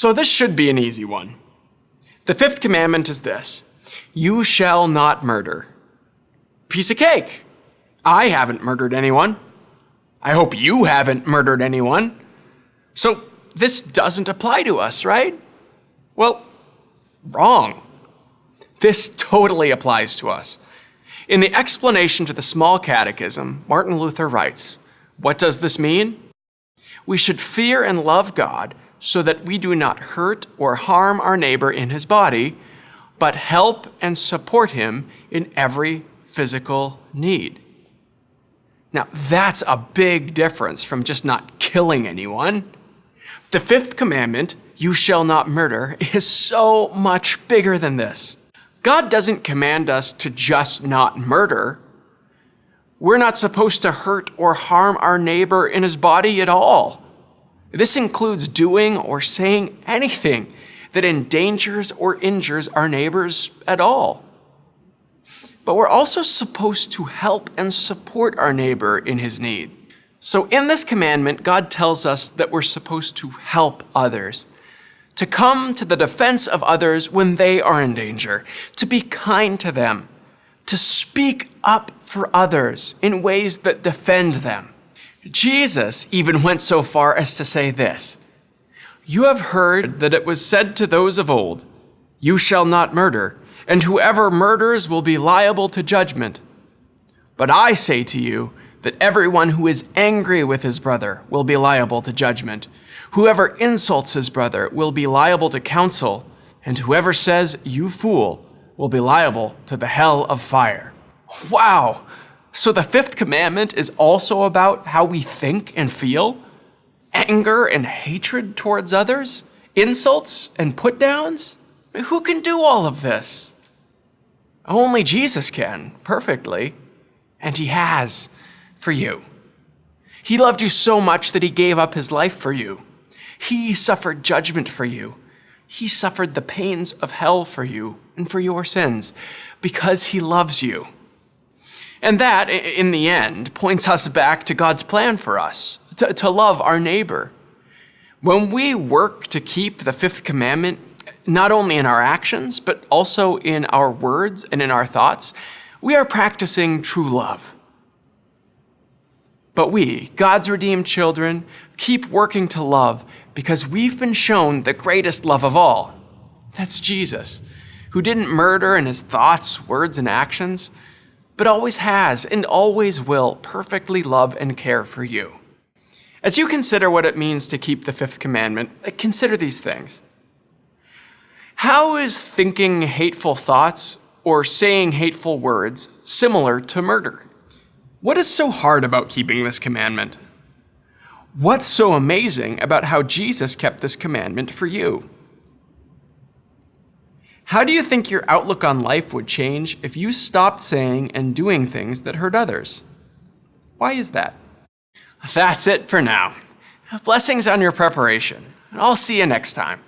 So this should be an easy one. The fifth commandment is this: you shall not murder. Piece of cake. I haven't murdered anyone. I hope you haven't murdered anyone. So this doesn't apply to us, right? Well, wrong. This totally applies to us. In the explanation to the Small Catechism, Martin Luther writes, what does this mean? We should fear and love God so that we do not hurt or harm our neighbor in his body, but help and support him in every physical need. Now, that's a big difference from just not killing anyone. The fifth commandment, you shall not murder, is so much bigger than this. God doesn't command us to just not murder. We're not supposed to hurt or harm our neighbor in his body at all. This includes doing or saying anything that endangers or injures our neighbors at all. But we're also supposed to help and support our neighbor in his need. So in this commandment, God tells us that we're supposed to help others, to come to the defense of others when they are in danger, to be kind to them, to speak up for others in ways that defend them. Jesus even went so far as to say this: you have heard that it was said to those of old, you shall not murder, and whoever murders will be liable to judgment. But I say to you that everyone who is angry with his brother will be liable to judgment. Whoever insults his brother will be liable to counsel, and whoever says, you fool, will be liable to the hell of fire. Wow! So the fifth commandment is also about how we think and feel? Anger and hatred towards others? Insults and put-downs? Who can do all of this? Only Jesus can, perfectly. And he has, for you. He loved you so much that he gave up his life for you. He suffered judgment for you. He suffered the pains of hell for you and for your sins because he loves you. And that, in the end, points us back to God's plan for us, to love our neighbor. When we work to keep the fifth commandment, not only in our actions, but also in our words and in our thoughts, we are practicing true love. But we, God's redeemed children, keep working to love because we've been shown the greatest love of all. That's Jesus, who didn't murder in his thoughts, words, and actions, but always has and always will perfectly love and care for you. As you consider what it means to keep the fifth commandment, consider these things. How is thinking hateful thoughts or saying hateful words similar to murder? What is so hard about keeping this commandment? What's so amazing about how Jesus kept this commandment for you? How do you think your outlook on life would change if you stopped saying and doing things that hurt others? Why is that? That's it for now. Blessings on your preparation, and I'll see you next time.